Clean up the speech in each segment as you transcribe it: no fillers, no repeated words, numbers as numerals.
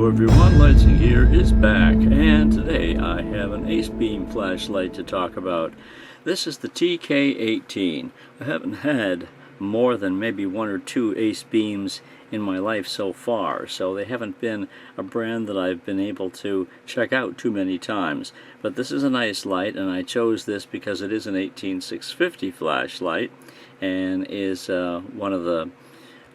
Hello everyone, Lighting here is back, and today I have an Acebeam flashlight to talk about. This is the TK18. I haven't had more than maybe one or two Acebeams in my life so far, so they haven't been a brand that I've been able to check out too many times. But this is a nice light, and I chose this because it is an 18650 flashlight and is one of the,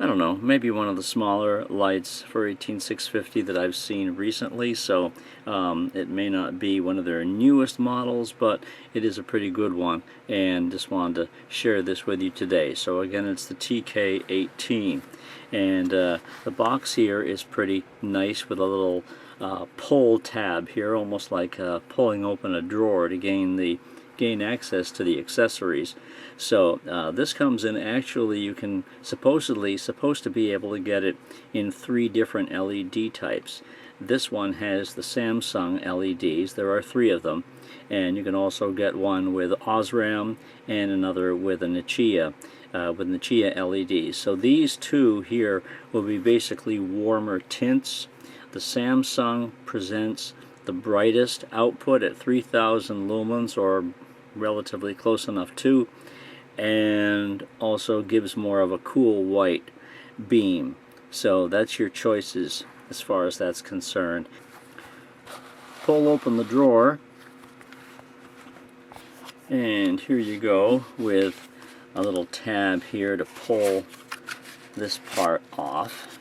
I don't know, maybe one of the smaller lights for 18650 that I've seen recently, so it may not be one of their newest models, but it is a pretty good one, and just wanted to share this with you today. So again, it's the TK18, and the box here is pretty nice with a little pull tab here, almost like pulling open a drawer to gain access to the accessories. So this comes in, actually you can supposed to be able to get it in 3 different LED types. This one has the Samsung LEDs. There are 3 of them, and you can also get one with Osram and another with a Nichia LEDs. So these 2 here will be basically warmer tints. The Samsung presents the brightest output at 3000 lumens, or relatively close enough to, and also gives more of a cool white beam. So that's your choices as far as that's concerned. Pull open the drawer, and here you go with a little tab here to pull this part off,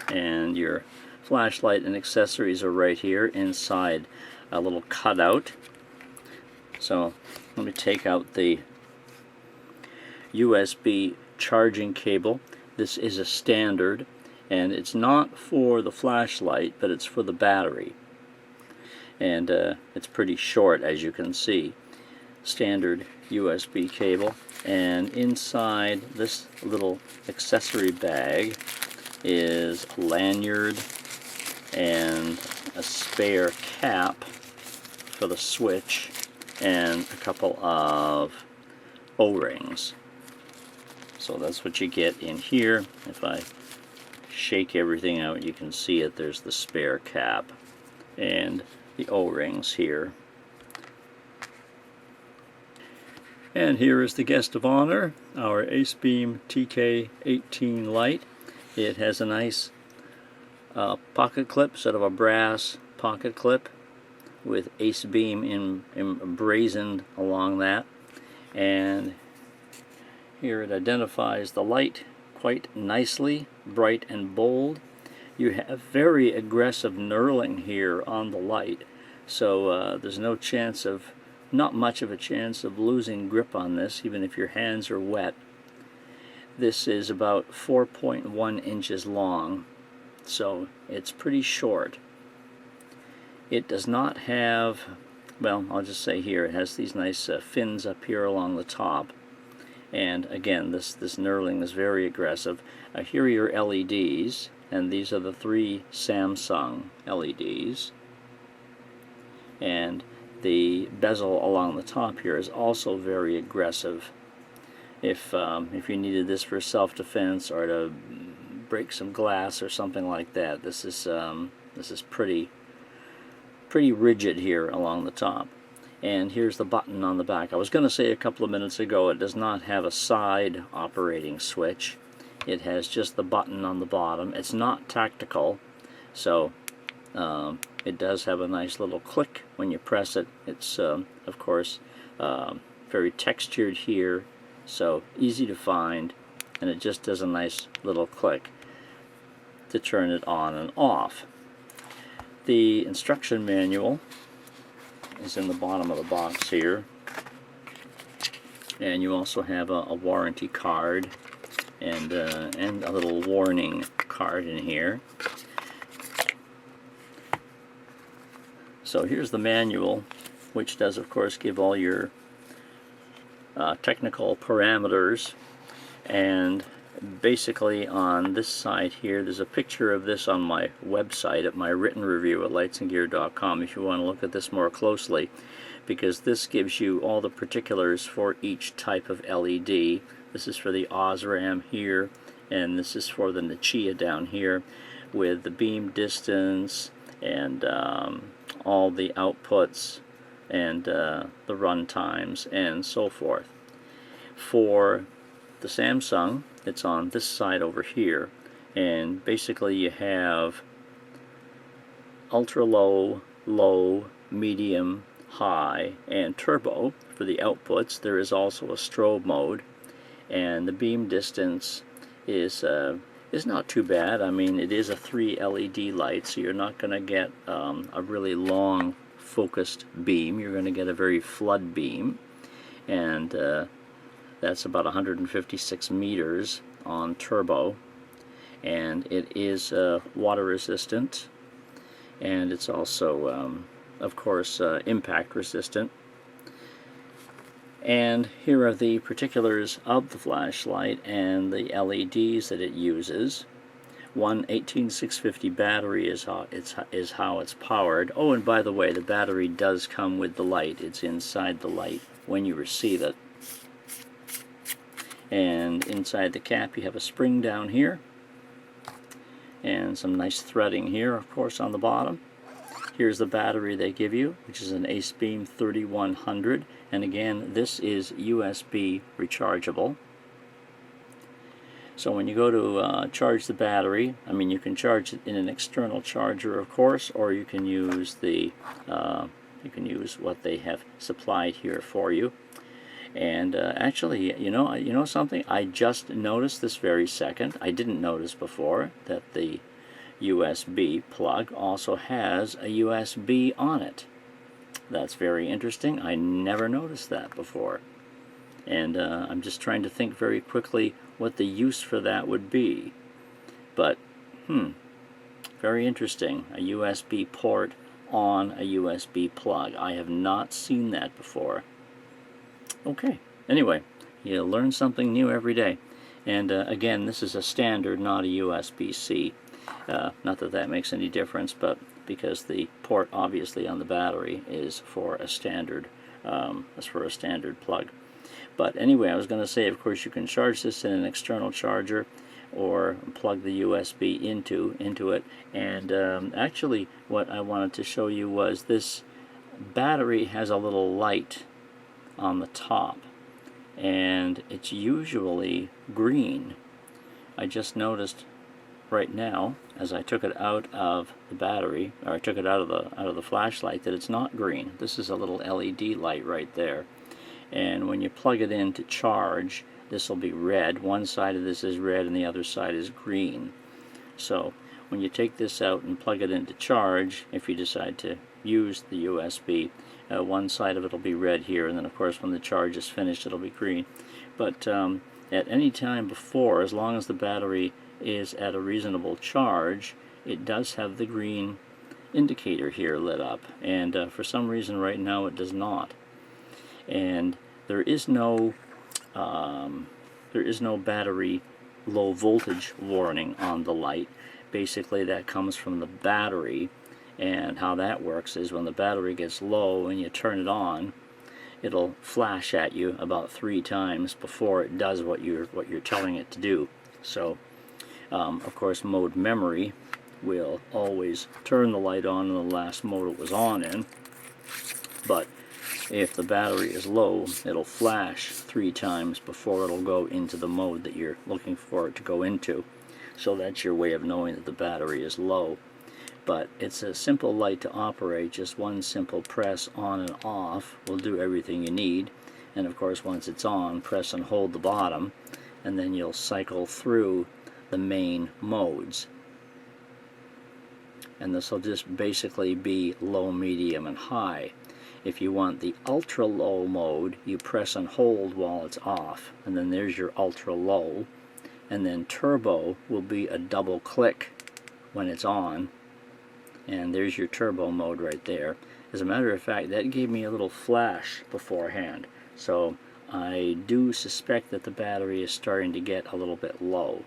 and your flashlight and accessories are right here inside a little cutout. So let me take out the USB charging cable. This is a standard, and it's not for the flashlight, but it's for the battery, and it's pretty short, as you can see. Standard USB cable, and inside this little accessory bag is a lanyard and a spare cap for the switch, and a couple of O-rings. So that's what you get in here. If I shake everything out, you can see it. There's the spare cap and the O-rings here. And here is the guest of honor, our Acebeam TK18 light. It has a nice pocket clip, sort of a brass pocket clip with Acebeam emblazoned along that, and here it identifies the light quite nicely, bright and bold. You have very aggressive knurling here on the light, so there's not much of a chance of losing grip on this, even if your hands are wet. This is about 4.1 inches long, so it's pretty short. It does not have, well, I'll just say here, it has these nice fins up here along the top. And again, this knurling is very aggressive. Here are your LEDs, and these are the 3 Samsung LEDs. And the bezel along the top here is also very aggressive. If you needed this for self-defense or to break some glass or something like that, this is pretty rigid here along the top. And here's the button on the back. I was going to say a couple of minutes ago, it does not have a side operating switch. It has just the button on the bottom. It's not tactical, so it does have a nice little click when you press it. It's of course very textured here, so easy to find, and it just does a nice little click to turn it on and off. The instruction manual is in the bottom of the box here, and you also have a warranty card and a little warning card in here. So here's the manual, which does of course give all your technical parameters, and basically on this side here, there's a picture of this on my website at my written review at lightsandgear.com if you want to look at this more closely, because this gives you all the particulars for each type of LED. This is for the Osram here, and this is for the Nichia down here. with the beam distance and all the outputs and the run times and so forth. For the Samsung, it's on this side over here, and basically you have ultra low, low, medium, high, and turbo for the outputs. There is also a strobe mode, and the beam distance is not too bad. I mean, it is a 3 LED light, so you're not going to get a really long focused beam. You're going to get a very flood beam, and that's about 156 meters on turbo, and it is water resistant, and it's also of course impact resistant. And here are the particulars of the flashlight and the LEDs that it uses. One 18650 battery is how it's powered. Oh, and by the way, the battery does come with the light. It's inside the light when you receive it. And inside the cap you have a spring down here, and some nice threading here, of course, on the bottom. Here's the battery they give you, which is an Acebeam 3100, and again, this is USB rechargeable. So when you go to charge the battery, I mean, you can charge it in an external charger, of course, or you can use the what they have supplied here for you. And actually, you know something? I just noticed this very second. I didn't notice before that the USB plug also has a USB on it. That's very interesting. I never noticed that before. And I'm just trying to think very quickly what the use for that would be. But, very interesting. A USB port on a USB plug. I have not seen that before. Okay, anyway, you learn something new every day. And again, this is a standard, not a USB-C. Not that that makes any difference, but because the port obviously on the battery is for a standard plug. But anyway, I was going to say, of course, you can charge this in an external charger or plug the USB into it. And actually, what I wanted to show you was this battery has a little light on the top, and it's usually green. I just noticed right now, as I took it out of the battery, or I took it out of the flashlight, that it's not green. This is a little LED light right there, and when you plug it in to charge, this will be red. One side of this is red and the other side is green. So when you take this out and plug it in to charge, if you decide to use the USB, one side of it will be red here, and then of course when the charge is finished it'll be green. But at any time before, as long as the battery is at a reasonable charge, it does have the green indicator here lit up, and for some reason right now it does not. And there is no battery low voltage warning on the light. Basically that comes from the battery, and how that works is when the battery gets low and you turn it on, it'll flash at you about 3 times before it does what you're telling it to do. So of course, mode memory will always turn the light on in the last mode it was on in, but if the battery is low, it'll flash 3 times before it'll go into the mode that you're looking for it to go into. So that's your way of knowing that the battery is low. But it's a simple light to operate. Just one simple press on and off will do everything you need. And of course, once it's on, press and hold the bottom, and then you'll cycle through the main modes. And this will just basically be low, medium, and high. If you want the ultra low mode, you press and hold while it's off, and then there's your ultra low. And then turbo will be a double click when it's on, and there's your turbo mode right there. As a matter of fact, that gave me a little flash beforehand, so I do suspect that the battery is starting to get a little bit low.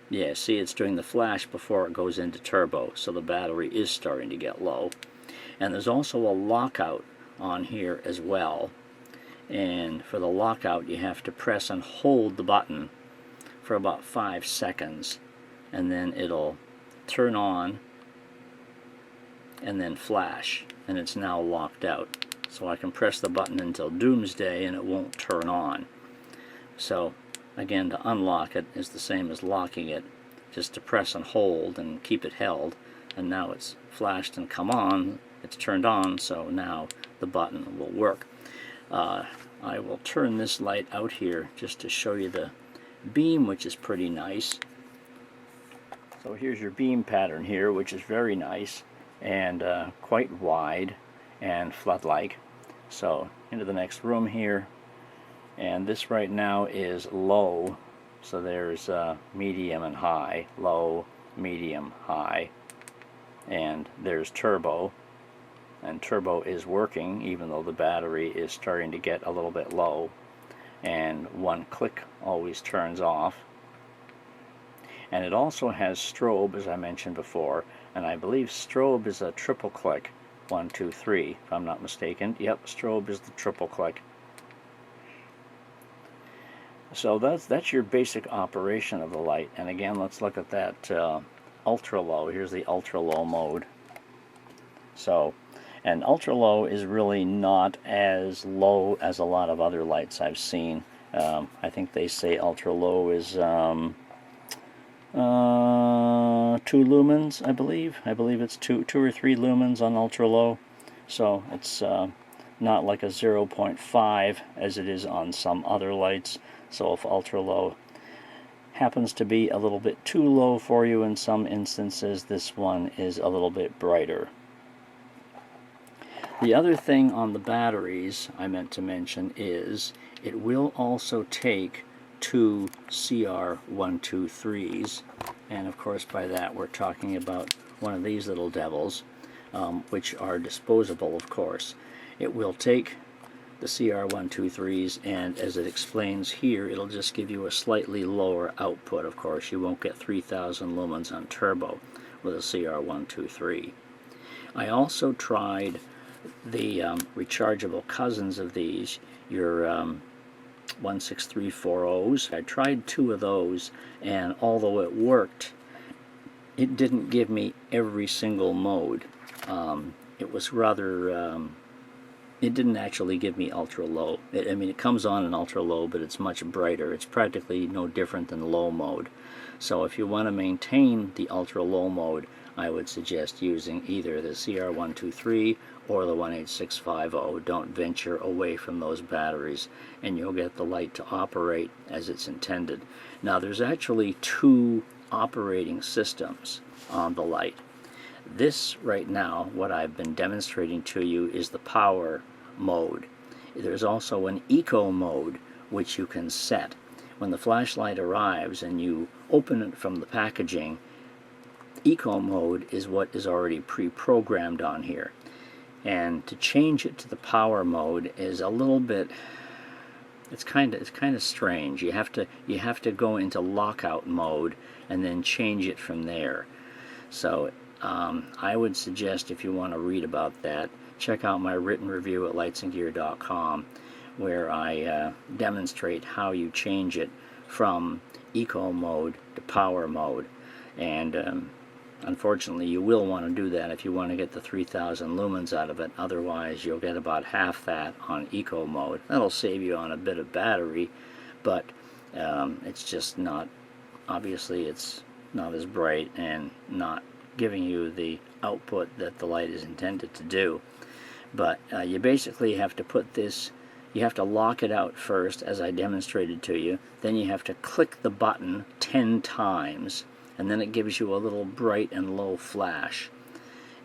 Yeah, see, it's doing the flash before it goes into turbo, so the battery is starting to get low. And there's also a lockout on here as well. And for the lockout, you have to press and hold the button for about 5 seconds. and then it'll turn on and then flash, and it's now locked out. So I can press the button until doomsday and it won't turn on. So again, to unlock it is the same as locking it, just to press and hold and keep it held, and now it's flashed and come on, it's turned on, so now the button will work. I will turn this light out here just to show you the beam, which is pretty nice. So here's your beam pattern here, which is very nice and quite wide and flood-like. So into the next room here, and this right now is low, so there's medium and high, low, medium, high, and there's turbo, and turbo is working even though the battery is starting to get a little bit low, and one click always turns off. And it also has strobe, as I mentioned before, and I believe strobe is a triple click, 1, 2, 3, if I'm not mistaken. Yep, strobe is the triple click. So that's your basic operation of the light. And again, let's look at that ultra low. Here's the ultra low mode. So, and ultra low is really not as low as a lot of other lights I've seen. I think they say ultra low is 2 lumens, I believe. I believe it's 2 or 3 lumens on ultra low. So it's not like a 0.5 as it is on some other lights. So if ultra low happens to be a little bit too low for you in some instances, this one is a little bit brighter. The other thing on the batteries I meant to mention is it will also take 2 CR123s, and of course by that we're talking about one of these little devils, which are disposable, of course. It will take the CR123s, and as it explains here, it'll just give you a slightly lower output. Of course, you won't get 3000 lumens on turbo with a CR123. I also tried the rechargeable cousins of these, your 16340s. I tried 2 of those, and although it worked, it didn't give me every single mode. It was rather it didn't actually give me ultra low. I mean, it comes on in ultra low, but it's much brighter. It's practically no different than low mode. So if you want to maintain the ultra low mode, I would suggest using either the CR123 or the 18650. Don't venture away from those batteries, and you'll get the light to operate as it's intended. Now, there's actually 2 operating systems on the light. This right now, what I've been demonstrating to you, is the power mode. There's also an eco mode which you can set. When the flashlight arrives and you open it from the packaging, eco mode is what is already pre-programmed on here. And to change it to the power mode is a little bit, it's kind of strange. You have to go into lockout mode and then change it from there. So I would suggest, if you want to read about that, check out my written review at lightsandgear.com, where I demonstrate how you change it from eco mode to power mode. And unfortunately, you will want to do that if you want to get the 3000 lumens out of it. Otherwise, you'll get about half that on eco mode. That'll save you on a bit of battery, but it's just not, obviously it's not as bright and not giving you the output that the light is intended to do. But you basically have to put this, you have to lock it out first, as I demonstrated to you. Then you have to click the button 10 times, and then it gives you a little bright and low flash.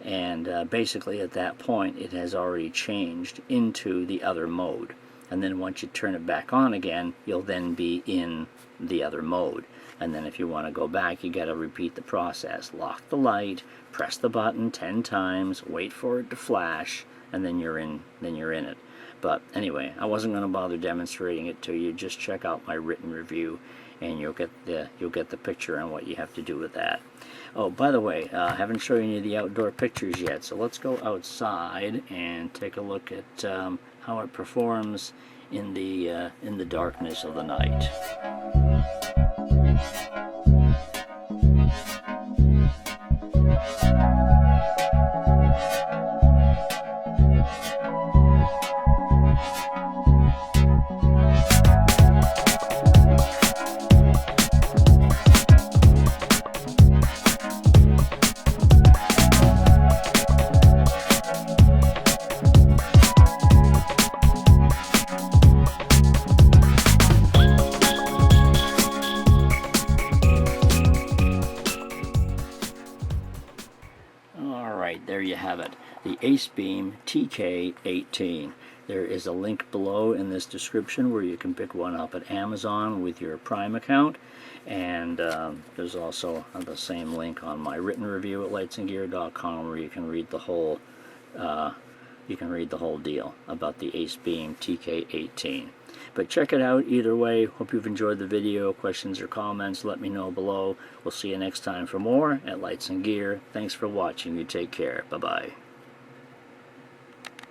And basically at that point it has already changed into the other mode. And then once you turn it back on again, you'll then be in the other mode. And then if you want to go back, you got to repeat the process. Lock the light, press the button 10 times, wait for it to flash, and then you're in it. But anyway, I wasn't going to bother demonstrating it to you. Just check out my written review, and you'll get the picture on what you have to do with that. Oh, by the way, I haven't shown you the outdoor pictures yet, so let's go outside and take a look at how it performs in the darkness of the night. you have it, the Acebeam TK18. There is a link below in this description where you can pick one up at Amazon with your Prime account, and there's also the same link on my written review at lightsandgear.com where you can read the whole deal about the Acebeam TK18. But check it out either way. Hope you've enjoyed the video. Questions or comments, let me know below. We'll see you next time for more at Lights and Gear. Thanks for watching. You take care. Bye-bye.